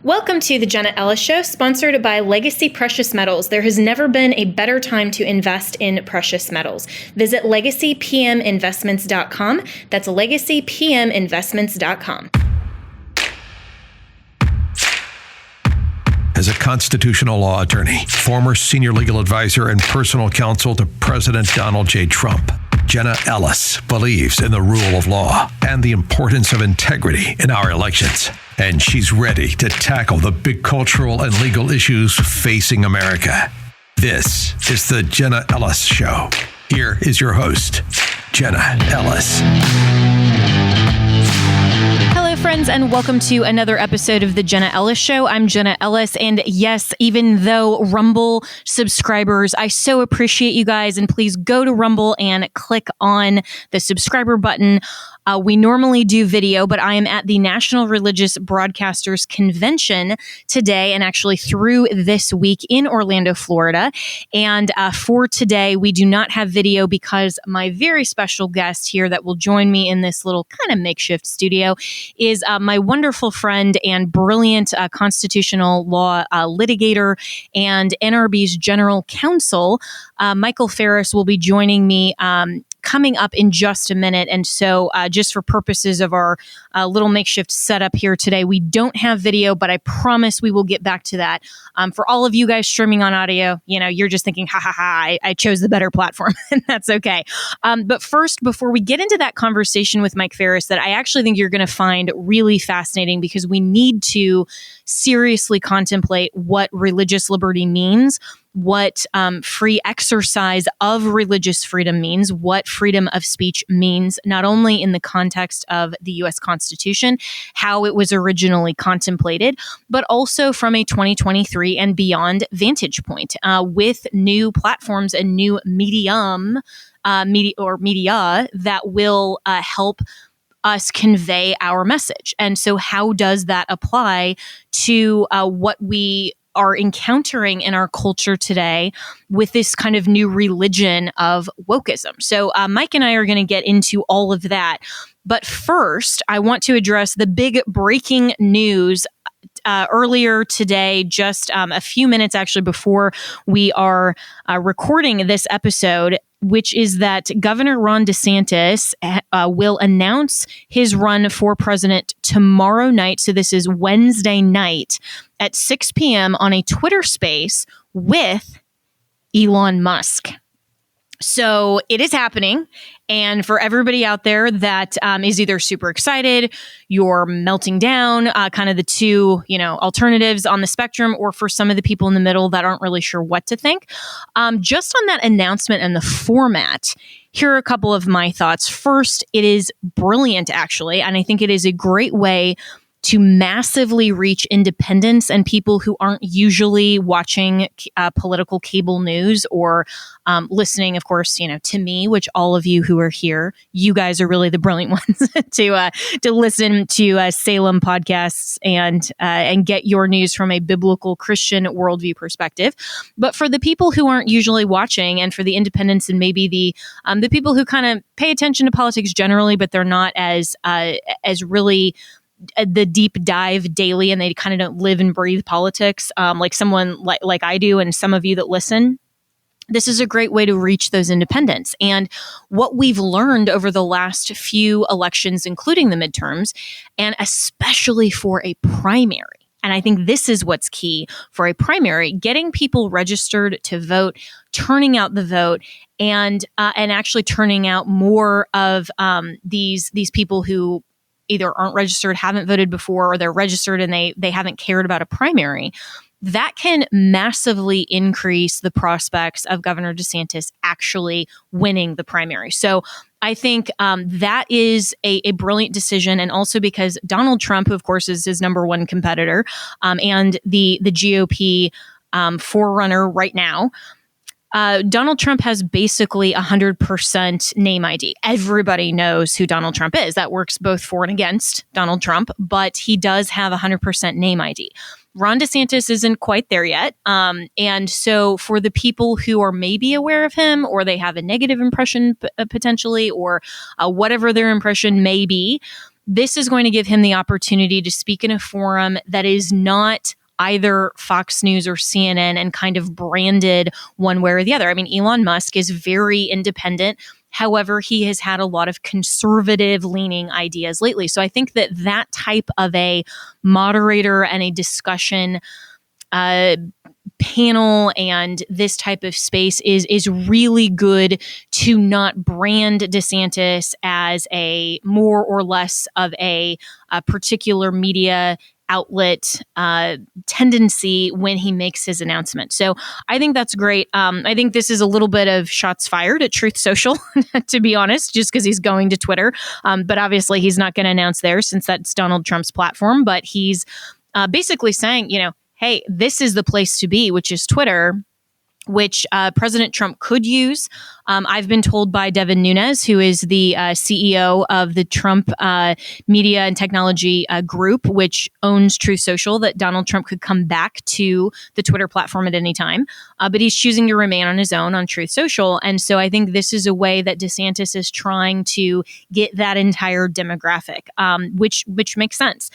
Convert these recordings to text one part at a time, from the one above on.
Welcome to the Jenna Ellis Show, sponsored by Legacy Precious Metals. There has never been a better time to invest in precious metals. Visit legacypminvestments.com. That's legacypminvestments.com. As a constitutional law attorney, former senior legal advisor, and personal counsel to President Donald J. Trump, Jenna Ellis believes in the rule of law and the importance of integrity in our elections. And she's ready to tackle the big cultural and legal issues facing America. This is the Jenna Ellis Show. Here is your host, Jenna Ellis. Hello, friends, and welcome to another episode of the Jenna Ellis Show. I'm Jenna Ellis, and yes, even though Rumble subscribers, I so appreciate you guys, and please go to Rumble and click on the subscriber button. We normally do video, but I am at the National Religious Broadcasters Convention today and actually through this week in Orlando, Florida. And for today, we do not have video because my very special guest here that will join me in this little kind of makeshift studio is my wonderful friend and brilliant constitutional law litigator and NRB's general counsel. Michael Farris will be joining me coming up in just a minute. And so just for purposes of our little makeshift setup here today, we don't have video, but I promise we will get back to that. For all of you guys streaming on audio, you know, you're just thinking, I chose the better platform, and that's okay. But first, before we get into that conversation with Mike Farris that I actually think you're going to find really fascinating, because we need to seriously contemplate what religious liberty means, what free exercise of religious freedom means, what freedom of speech means, not only in the context of the U.S. Constitution, how it was originally contemplated, but also from a 2023 and beyond vantage point, with new platforms and new media that will help us convey our message. And so how does that apply to what we are encountering in our culture today with this kind of new religion of wokeism? So Mike and I are going to get into all of that. But first, I want to address the big breaking news earlier today, just a few minutes actually before we are recording this episode, which is that Governor Ron DeSantis will announce his run for president tomorrow night. So this is Wednesday night at 6 p.m. on a Twitter space with Elon Musk. So it is happening. And for everybody out there that is either super excited, you're melting down, kind of the two, alternatives on the spectrum, or for some of the people in the middle that aren't really sure what to think, just on that announcement and the format, here are a couple of my thoughts. First, it is brilliant, actually. And I think it is a great way to massively reach independents and people who aren't usually watching political cable news or listening, of course, to me, which all of you who are here, you guys are really the brilliant ones to listen to Salem podcasts and get your news from a biblical Christian worldview perspective. But for the people who aren't usually watching, and for the independents and maybe the people who kind of pay attention to politics generally, but they're not as really the deep dive daily, and they kind of don't live and breathe politics like someone like I do, and some of you that listen, this is a great way to reach those independents. And what we've learned over the last few elections, including the midterms, and especially for a primary, and I think this is what's key for a primary, getting people registered to vote, turning out the vote, and actually turning out more of these people who either aren't registered, haven't voted before, or they're registered and they haven't cared about a primary. That can massively increase the prospects of Governor DeSantis actually winning the primary. So I think that is a brilliant decision. And also because Donald Trump, who of course is his number one competitor, and the GOP forerunner right now, Donald Trump has basically 100% name ID. Everybody knows who Donald Trump is. That works both for and against Donald Trump, but he does have 100% name ID. Ron DeSantis isn't quite there yet. And so for the people who are maybe aware of him, or they have a negative impression potentially, or whatever their impression may be, this is going to give him the opportunity to speak in a forum that is not either Fox News or CNN and kind of branded one way or the other. I mean, Elon Musk is very independent. However, he has had a lot of conservative leaning ideas lately. So I think that that type of a moderator and a discussion panel and this type of space is really good to not brand DeSantis as a more or less of a particular media outlet tendency when he makes his announcement. So I think that's great. I think this is a little bit of shots fired at Truth Social, to be honest, just because he's going to Twitter. But obviously he's not going to announce there since that's Donald Trump's platform. But he's basically saying, hey, this is the place to be, which is Twitter, which President Trump could use. I've been told by Devin Nunes, who is the CEO of the Trump Media and Technology Group, which owns Truth Social, that Donald Trump could come back to the Twitter platform at any time. But he's choosing to remain on his own on Truth Social. And so I think this is a way that DeSantis is trying to get that entire demographic, which makes sense.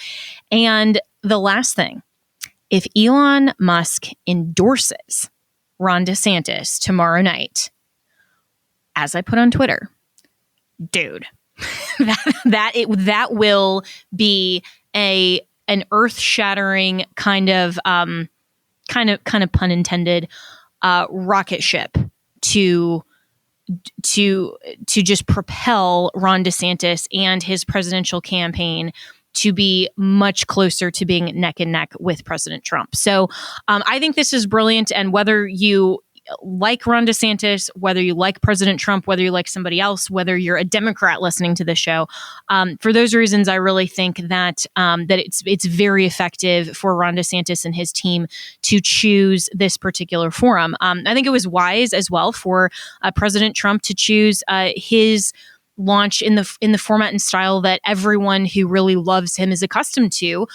And the last thing, if Elon Musk endorses Ron DeSantis tomorrow night, as I put on Twitter, dude, that will be an earth-shattering kind of pun intended rocket ship to just propel Ron DeSantis and his presidential campaign to be much closer to being neck and neck with President Trump. So I think this is brilliant. And whether you like Ron DeSantis, whether you like President Trump, whether you like somebody else, whether you're a Democrat listening to the show, for those reasons, I really think that it's very effective for Ron DeSantis and his team to choose this particular forum. I think it was wise as well for President Trump to choose his launch in the format and style that everyone who really loves him is accustomed to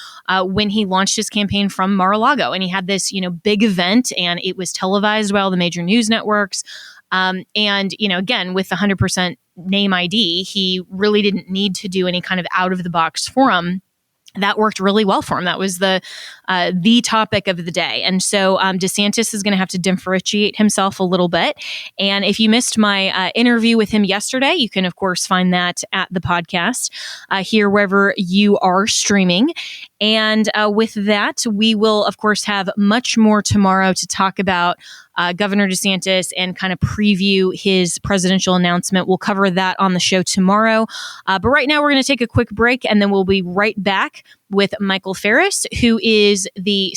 when he launched his campaign from Mar-a-Lago. And he had this, big event, and it was televised by all the major news networks. And, again, with the 100% name ID, he really didn't need to do any kind of out of the box forum. That worked really well for him. That was the topic of the day. And so DeSantis is going to have to differentiate himself a little bit. And if you missed my interview with him yesterday, you can, of course, find that at the podcast here, wherever you are streaming. And with that, we will, of course, have much more tomorrow to talk about Governor DeSantis and kind of preview his presidential announcement. We'll cover that on the show tomorrow. But right now, we're going to take a quick break, and then we'll be right back with Michael Farris, who is the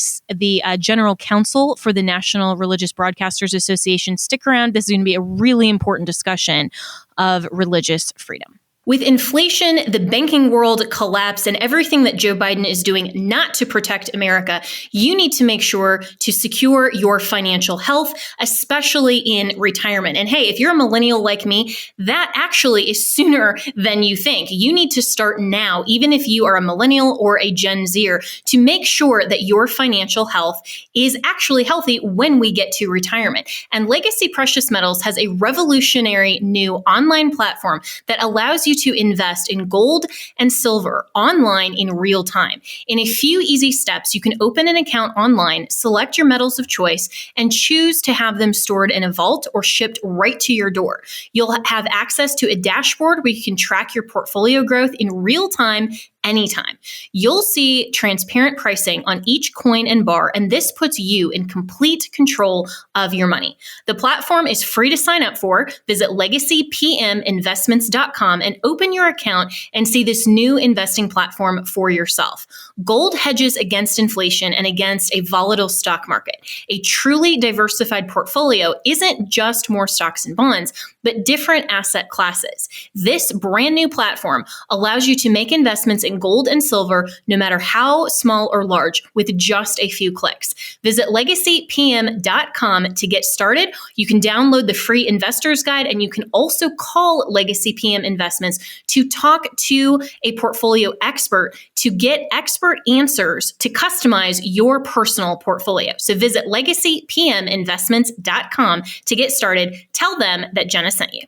general counsel for the National Religious Broadcasters Association. Stick around. This is going to be a really important discussion of religious freedom. With inflation, the banking world collapse, and everything that Joe Biden is doing not to protect America, you need to make sure to secure your financial health, especially in retirement. And hey, if you're a millennial like me, that actually is sooner than you think. You need to start now, even if you are a millennial or a Gen Zer, to make sure that your financial health is actually healthy when we get to retirement. And Legacy Precious Metals has a revolutionary new online platform that allows you to invest in gold and silver online in real time. In a few easy steps, you can open an account online, select your metals of choice, and choose to have them stored in a vault or shipped right to your door. You'll have access to a dashboard where you can track your portfolio growth in real time anytime. You'll see transparent pricing on each coin and bar, and this puts you in complete control of your money. The platform is free to sign up for. Visit legacypminvestments.com and open your account and see this new investing platform for yourself. Gold hedges against inflation and against a volatile stock market. A truly diversified portfolio isn't just more stocks and bonds, but different asset classes. This brand new platform allows you to make investments in gold and silver, no matter how small or large, with just a few clicks. Visit legacypm.com to get started. You can download the free investor's guide, and you can also call Legacy PM Investments to talk to a portfolio expert to get expert answers to customize your personal portfolio. So visit legacypminvestments.com to get started. Tell them that Jenna sent you.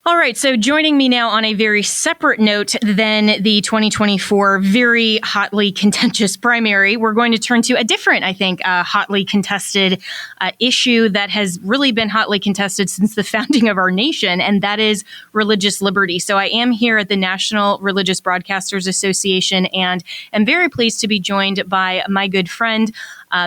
All right, so joining me now on a very separate note than the 2024 very hotly contentious primary, we're going to turn to a different, I think, hotly contested issue that has really been hotly contested since the founding of our nation, and that is religious liberty. So I am here at the National Religious Broadcasters Association, and am very pleased to be joined by my good friend,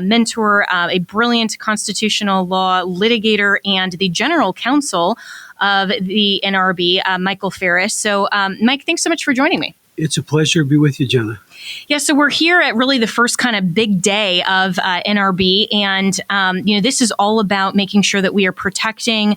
mentor, a brilliant constitutional law litigator, and the general counsel of the NRB, Michael Farris. So, Mike, thanks so much for joining me. It's a pleasure to be with you, Jenna. Yeah, so we're here at really the first kind of big day of NRB, and this is all about making sure that we are protecting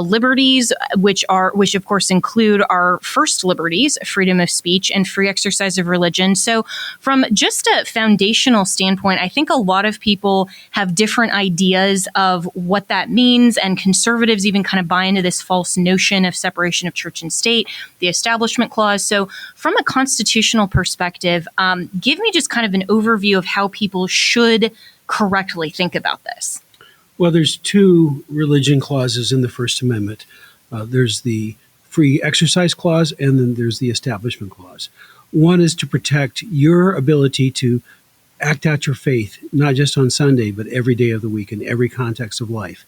liberties, which of course include our first liberties, freedom of speech and free exercise of religion. So, from just a foundational standpoint, I think a lot of people have different ideas of what that means, and conservatives even kind of buy into this false notion of separation of church and state, the Establishment Clause. So, from a constitutional perspective, give me just kind of an overview of how people should correctly think about this. Well, there's two religion clauses in the First Amendment. There's the Free Exercise Clause, and then there's the Establishment Clause. One is to protect your ability to act out your faith, not just on Sunday, but every day of the week in every context of life.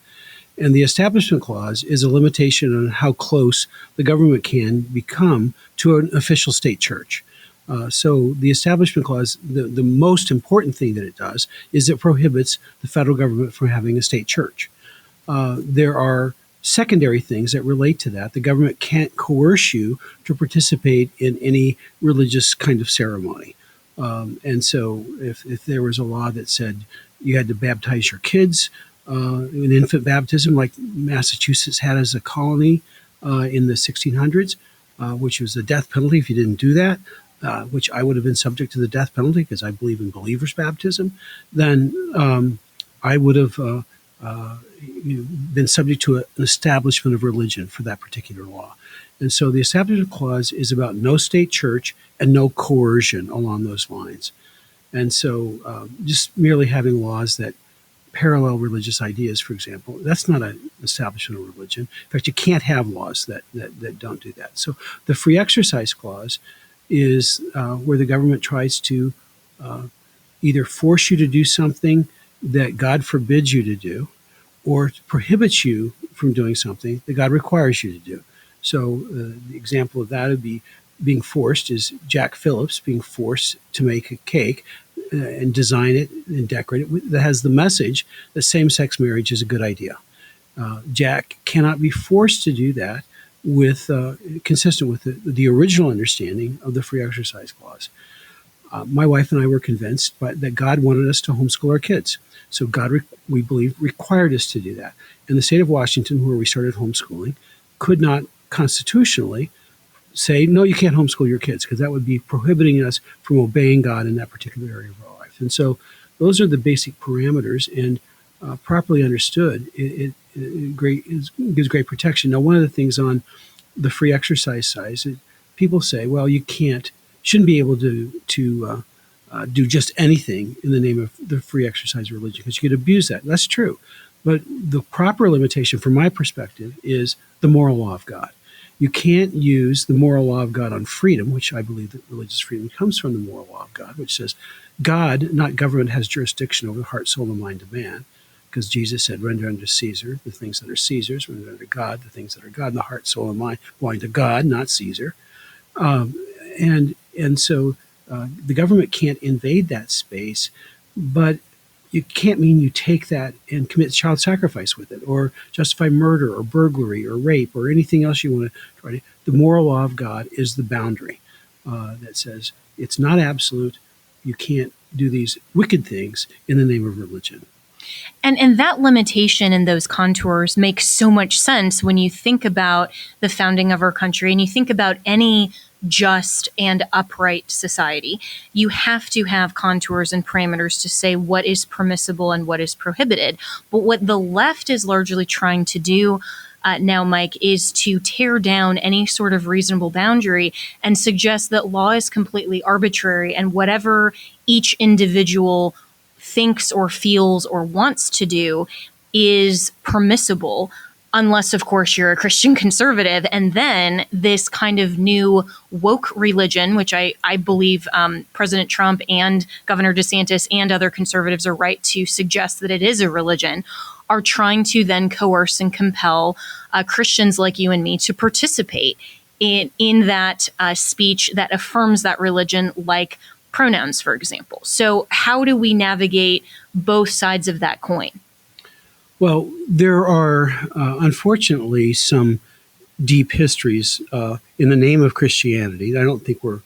And the Establishment Clause is a limitation on how close the government can become to an official state church. So the Establishment Clause, the most important thing that it does is it prohibits the federal government from having a state church. There are secondary things that relate to that. The government can't coerce you to participate in any religious kind of ceremony. And so if there was a law that said you had to baptize your kids, in infant baptism, like Massachusetts had as a colony in the 1600s, which was the death penalty if you didn't do that, which I would have been subject to the death penalty because I believe in believers' baptism, then I would have been subject to an establishment of religion for that particular law. And so the Establishment Clause is about no state church and no coercion along those lines. And so just merely having laws that parallel religious ideas, for example, that's not an establishment of religion. In fact, you can't have laws that don't do that. So the Free Exercise Clause is where the government tries to either force you to do something that God forbids you to do, or prohibits you from doing something that God requires you to do. So the example of that would be being forced is Jack Phillips being forced to make a cake and design it and decorate it that has the message that same-sex marriage is a good idea. Jack cannot be forced to do that with consistent with the original understanding of the Free Exercise Clause. My wife and I were convinced that God wanted us to homeschool our kids. So God, we believe, required us to do that. And the state of Washington, where we started homeschooling, could not constitutionally say, no, you can't homeschool your kids, because that would be prohibiting us from obeying God in that particular area of our life. And so those are the basic parameters, and properly understood, it gives great protection. Now, one of the things on the free exercise side is people say, well, you shouldn't be able to do just anything in the name of the free exercise of religion, because you could abuse that. That's true. But the proper limitation, from my perspective, is the moral law of God. You can't use the moral law of God on freedom, which I believe that religious freedom comes from the moral law of God, which says God, not government, has jurisdiction over the heart, soul, and mind of man, because Jesus said, render unto Caesar the things that are Caesar's, render unto God the things that are God, and the heart, soul, and mind belong to God, not Caesar. And so the government can't invade that space, but you can't mean you take that and commit child sacrifice with it, or justify murder or burglary or rape or anything else you want to try to. The moral law of God is the boundary that says it's not absolute. You can't do these wicked things in the name of religion. And that limitation and those contours make so much sense when you think about the founding of our country and you think about any just and upright society. You have to have contours and parameters to say what is permissible and what is prohibited. But what the left is largely trying to do now, Mike, is to tear down any sort of reasonable boundary and suggest that law is completely arbitrary, and whatever each individual thinks or feels or wants to do is permissible unless, of course, you're a Christian conservative. And then this kind of new woke religion, which I believe President Trump and Governor DeSantis and other conservatives are right to suggest that it is a religion, are trying to then coerce and compel Christians like you and me to participate in that speech that affirms that religion, like pronouns, for example. So how do we navigate both sides of that coin? Well, there are, unfortunately, some deep histories in the name of Christianity. I don't think we're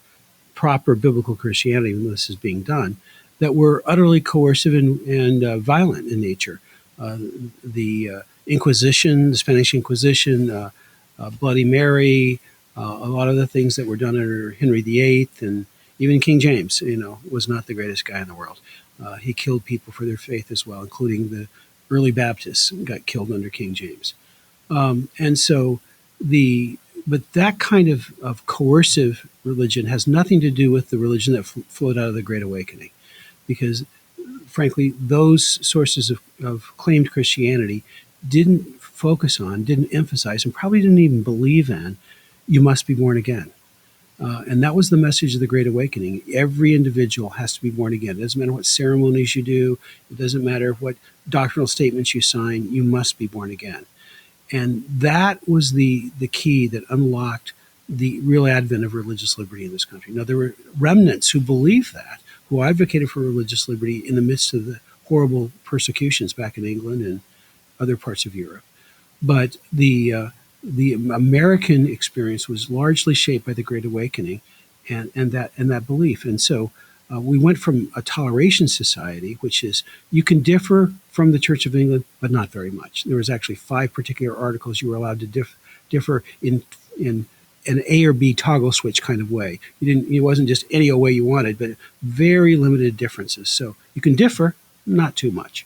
proper biblical Christianity when this is being done, that were utterly coercive and violent in nature. The Inquisition, the Spanish Inquisition, Bloody Mary, a lot of the things that were done under Henry VIII, and even King James, was not the greatest guy in the world. He killed people for their faith as well, including the early Baptists got killed under King James. But that kind of coercive religion has nothing to do with the religion that flowed out of the Great Awakening, because frankly, those sources of claimed Christianity didn't focus on, didn't emphasize, and probably didn't even believe in, you must be born again. And that was the message of the Great Awakening. Every individual has to be born again. It doesn't matter what ceremonies you do. It doesn't matter what doctrinal statements you sign. You must be born again. And that was the key that unlocked the real advent of religious liberty in this country. Now, there were remnants who believed that, who advocated for religious liberty in the midst of the horrible persecutions back in England and other parts of Europe. But the American experience was largely shaped by the Great Awakening and that belief. And so we went from a toleration society, which is you can differ from the Church of England, but not very much. There was actually 5 particular articles you were allowed to differ in an A or B toggle switch kind of way. It wasn't just any way you wanted, but very limited differences. So you can differ, not too much.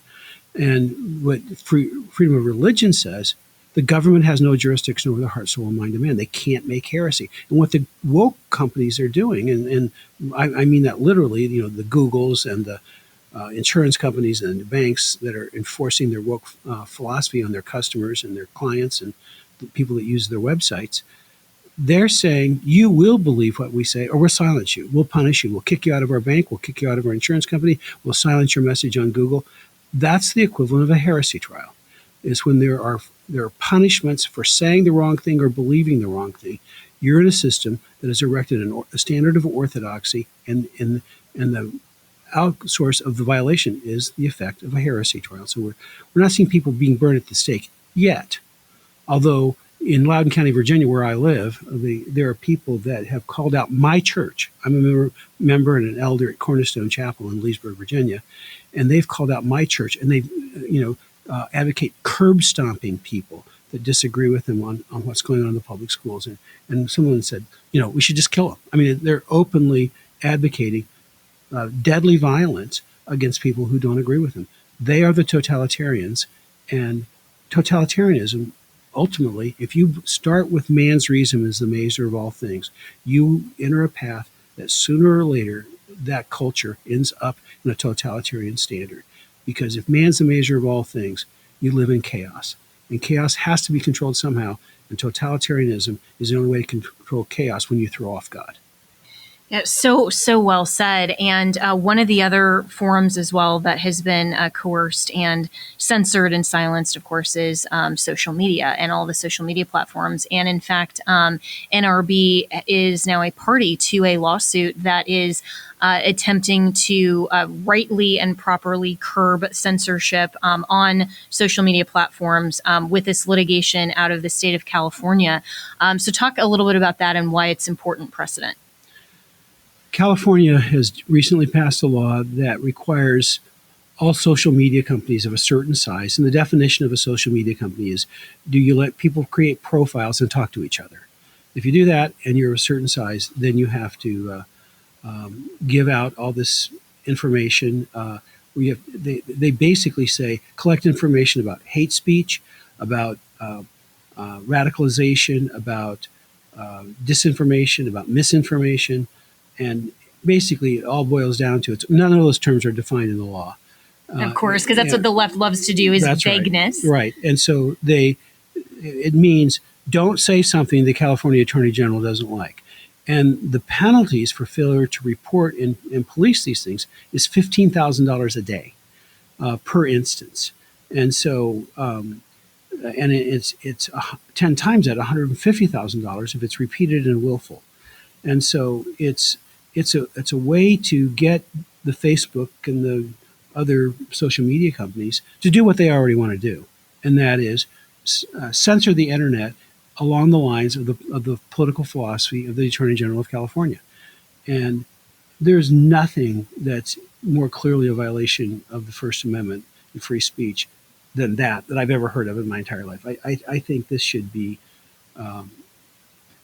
And what freedom of religion says, the government has no jurisdiction over the heart, soul, and mind of man. They can't make heresy. And what the woke companies are doing, and I mean that literally, the Googles and the insurance companies and the banks that are enforcing their woke philosophy on their customers and their clients and the people that use their websites, they're saying, you will believe what we say or we'll silence you. We'll punish you. We'll kick you out of our bank. We'll kick you out of our insurance company. We'll silence your message on Google. That's the equivalent of a heresy trial, is when there are punishments for saying the wrong thing or believing the wrong thing. You're in a system that has erected a standard of orthodoxy, and the outsource of the violation is the effect of a heresy trial. So we're not seeing people being burned at the stake yet, although in Loudoun County, Virginia, where I live, there are people that have called out my church. I'm a member and an elder at Cornerstone Chapel in Leesburg, Virginia, and they've called out my church, and they advocate curb stomping people that disagree with them on what's going on in the public schools. And someone said, we should just kill them. I mean, they're openly advocating deadly violence against people who don't agree with them. They are the totalitarians, and totalitarianism, ultimately, if you start with man's reason as the measure of all things, you enter a path that sooner or later that culture ends up in a totalitarian standard. Because if man's the measure of all things, you live in chaos. And chaos has to be controlled somehow. And totalitarianism is the only way to control chaos when you throw off God. Yeah, so well said. And one of the other forums as well that has been coerced and censored and silenced, of course, is social media and all the social media platforms. And in fact, NRB is now a party to a lawsuit that is attempting to rightly and properly curb censorship on social media platforms with this litigation out of the state of California. So talk a little bit about that and why it's important precedent. California has recently passed a law that requires all social media companies of a certain size, and the definition of a social media company is, do you let people create profiles and talk to each other? If you do that and you're of a certain size, then you have to give out all this information. They basically say, collect information about hate speech, about radicalization, about disinformation, about misinformation. And basically, it all boils down to none of those terms are defined in the law. Of course, because that's what the left loves to do, is vagueness. Right. And so they it means don't say something the California Attorney General doesn't like. And the penalties for failure to report and police these things is $15,000 a day per instance. And so, and it's 10 times that, $150,000 if it's repeated and willful. And so it's a way to get the Facebook and the other social media companies to do what they already want to do, and that is censor the internet along the lines of the political philosophy of the Attorney General of California. And there's nothing that's more clearly a violation of the First Amendment and free speech than that I've ever heard of in my entire life. I think this should be,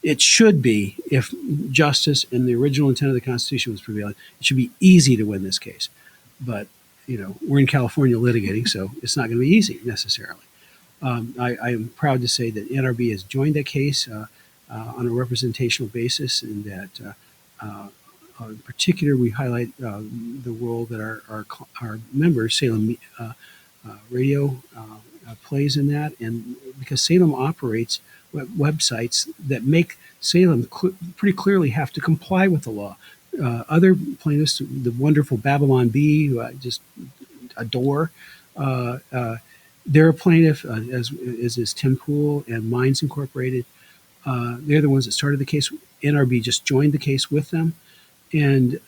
it should be, if justice and the original intent of the Constitution was prevailing, it should be easy to win this case. But, we're in California litigating, so it's not going to be easy necessarily. I am proud to say that NRB has joined that case on a representational basis, and that in particular we highlight the role that our members, Salem Radio, plays in that, and because Salem operates websites that make Salem pretty clearly have to comply with the law. Other plaintiffs, the wonderful Babylon Bee, who I just adore, they're a plaintiff, as is Tim Pool and Minds Incorporated. They're the ones that started the case. NRB just joined the case with them. And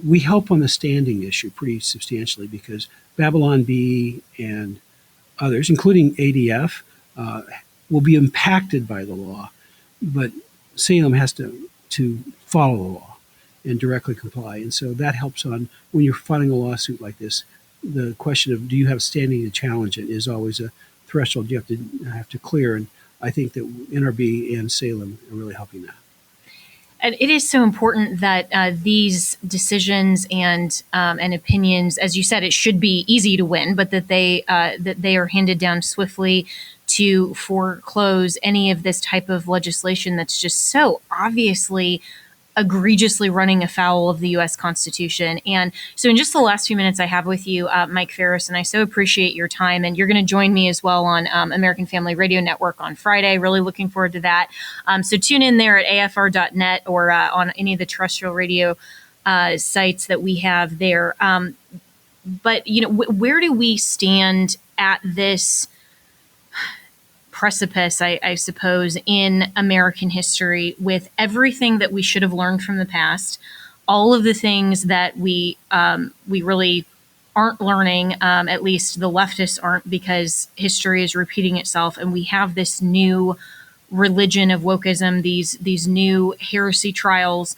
we help on the standing issue pretty substantially, because Babylon Bee and others, including ADF, will be impacted by the law. But Salem has to follow the law and directly comply. And so that helps on, when you're filing a lawsuit like this, the question of do you have standing to challenge it is always a threshold you have to clear. And I think that NRB and Salem are really helping that. And it is so important that these decisions and opinions, as you said, it should be easy to win, but that they are handed down swiftly to foreclose any of this type of legislation that's just so obviously egregiously running afoul of the U.S. Constitution. And so in just the last few minutes I have with you, Mike Farris, and I so appreciate your time, and you're going to join me as well on American Family Radio Network on Friday. Really looking forward to that. So tune in there at afr.net or on any of the terrestrial radio sites that we have there. But, where do we stand at this precipice, I suppose, in American history, with everything that we should have learned from the past, all of the things that we really aren't learning, at least the leftists aren't, because history is repeating itself, and we have this new religion of wokeism, these new heresy trials.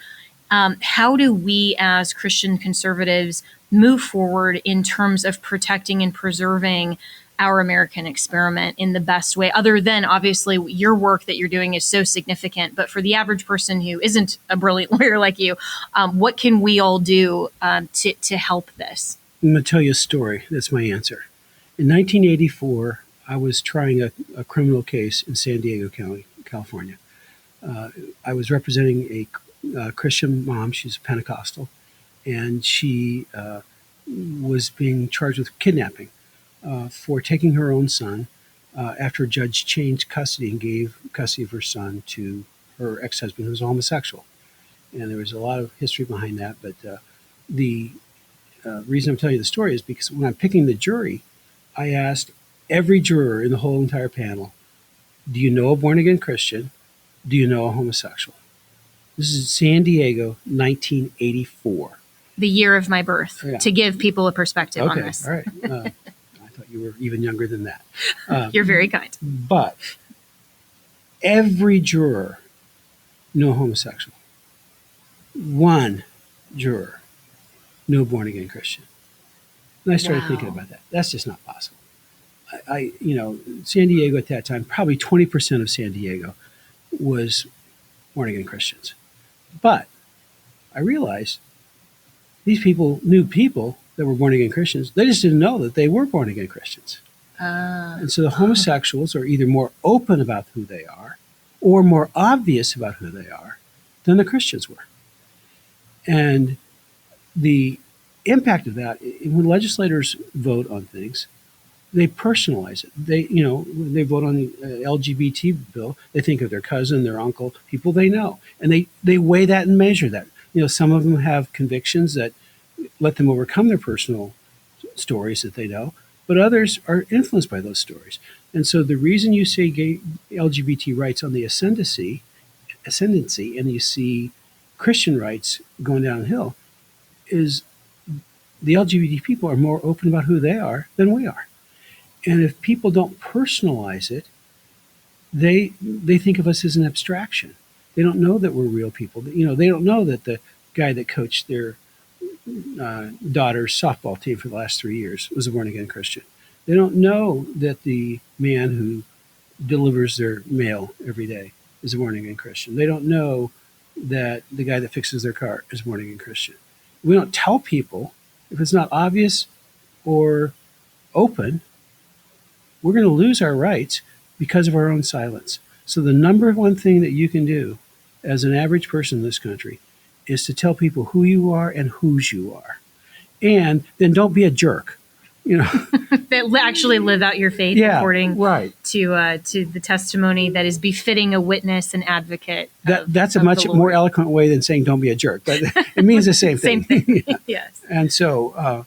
How do we as Christian conservatives move forward in terms of protecting and preserving our American experiment in the best way, other than obviously your work that you're doing is so significant, but for the average person who isn't a brilliant lawyer like you, what can we all do to help this? I'm going to tell you a story. That's my answer. In 1984, I was trying a criminal case in San Diego County, California. I was representing a Christian mom. She's a Pentecostal, and she was being charged with kidnapping for taking her own son after a judge changed custody and gave custody of her son to her ex-husband, who was a homosexual. And there was a lot of history behind that. But the reason I'm telling you the story is because when I'm picking the jury, I asked every juror in the whole entire panel, do you know a born-again Christian? Do you know a homosexual? This is San Diego, 1984. The year of my birth, yeah. To give people a perspective on this. All right. You were even younger than that. You're very kind. But every juror, no homosexual. One juror, no born-again Christian. And I started thinking about that. That's just not possible. San Diego at that time, probably 20% of San Diego was born-again Christians. But I realized these people knew people that were born-again Christians. They just didn't know that they were born-again Christians. And so the homosexuals are either more open about who they are or more obvious about who they are than the Christians were. And the impact of that, when legislators vote on things, they personalize it. When they vote on the LGBT bill, they think of their cousin, their uncle, people they know, and they weigh that and measure that. Some of them have convictions that let them overcome their personal stories that they know, but others are influenced by those stories. And so the reason you see gay LGBT rights on the ascendancy, and you see Christian rights going downhill, is the LGBT people are more open about who they are than we are. And if people don't personalize it, they think of us as an abstraction. They don't know that we're real people. They don't know that the guy that coached their daughter's softball team for the last 3 years was a born-again Christian. They don't know that the man who delivers their mail every day is a born-again Christian. They don't know that the guy that fixes their car is a born-again Christian. We don't tell people. If it's not obvious or open, we're going to lose our rights because of our own silence. So the number one thing that you can do as an average person in this country is to tell people who you are and whose you are. And then don't be a jerk. That actually live out your faith according to the testimony that is befitting a witness and advocate. That's a much more eloquent way than saying don't be a jerk, but it means the same thing. Same thing. Yes. And so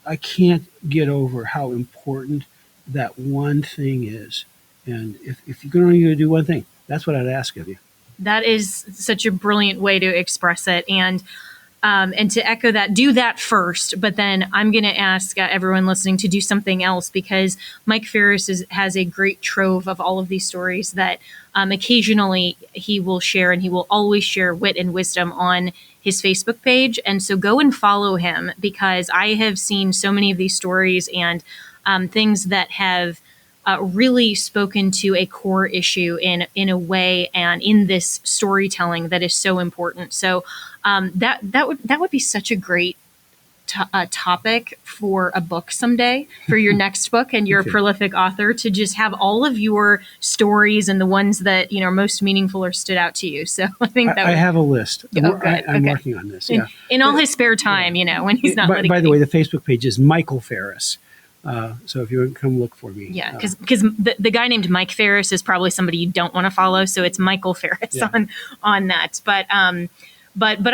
I can't get over how important that one thing is. And if you're only going to do one thing, that's what I'd ask of you. That is such a brilliant way to express it. And to echo that, do that first. But then I'm going to ask everyone listening to do something else, because Mike Farris has a great trove of all of these stories that occasionally he will share, and he will always share wit and wisdom on his Facebook page. And so go and follow him, because I have seen so many of these stories and things that have really spoken to a core issue in a way and in this storytelling that is so important. So that would be such a great topic for a book someday, for your next book. And you're a prolific author, to just have all of your stories and the ones that are most meaningful or stood out to you. So I think that I have a list. I'm okay. working on this. In all his spare time, when he's not. By the way, the Facebook page is Michael Farris. So if you want to come look for me. Yeah, because the guy named Mike Farris is probably somebody you don't want to follow. So it's Michael Farris on that. But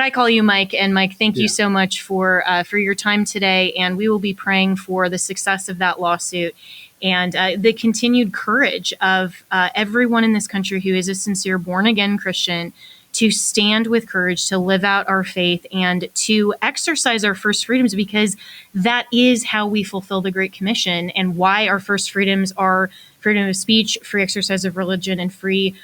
I call you Mike. And Mike, thank you so much for your time today. And we will be praying for the success of that lawsuit and the continued courage of everyone in this country who is a sincere born-again Christian to stand with courage, to live out our faith, and to exercise our first freedoms, because that is how we fulfill the Great Commission, and why our first freedoms are freedom of speech, free exercise of religion, and free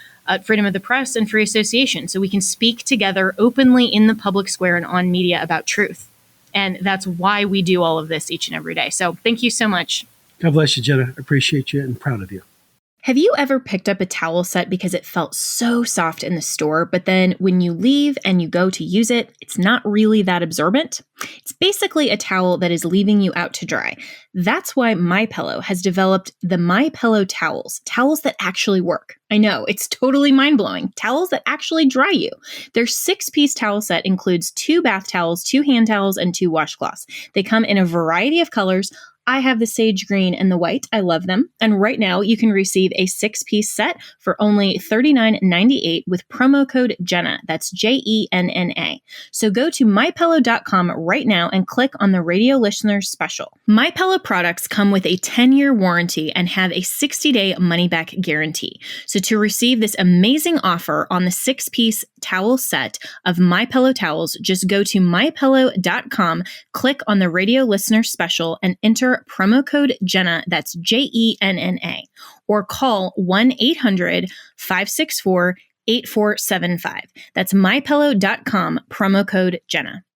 freedom of the press, and free association. So we can speak together openly in the public square and on media about truth. And that's why we do all of this each and every day. So thank you so much. God bless you, Jenna. I appreciate you and proud of you. Have you ever picked up a towel set because it felt so soft in the store, but then when you leave and you go to use it, it's not really that absorbent? It's basically a towel that is leaving you out to dry. That's why MyPillow has developed the MyPillow towels that actually work. I know, it's totally mind-blowing. Towels that actually dry you. Their 6-piece towel set includes 2 bath towels, 2 hand towels, and 2 washcloths. They come in a variety of colors. I have the sage green and the white. I love them. And right now you can receive a 6-piece set for only $39.98 with promo code Jenna. That's JENNA. So go to mypillow.com right now and click on the radio listeners special. MyPillow products come with a 10-year warranty and have a 60-day money-back guarantee. So to receive this amazing offer on the 6-piece towel set of MyPillow towels, just go to mypillow.com, click on the radio listener special, and enter promo code Jenna, that's JENNA, or call 1-800-564-8475. That's mypillow.com, promo code Jenna.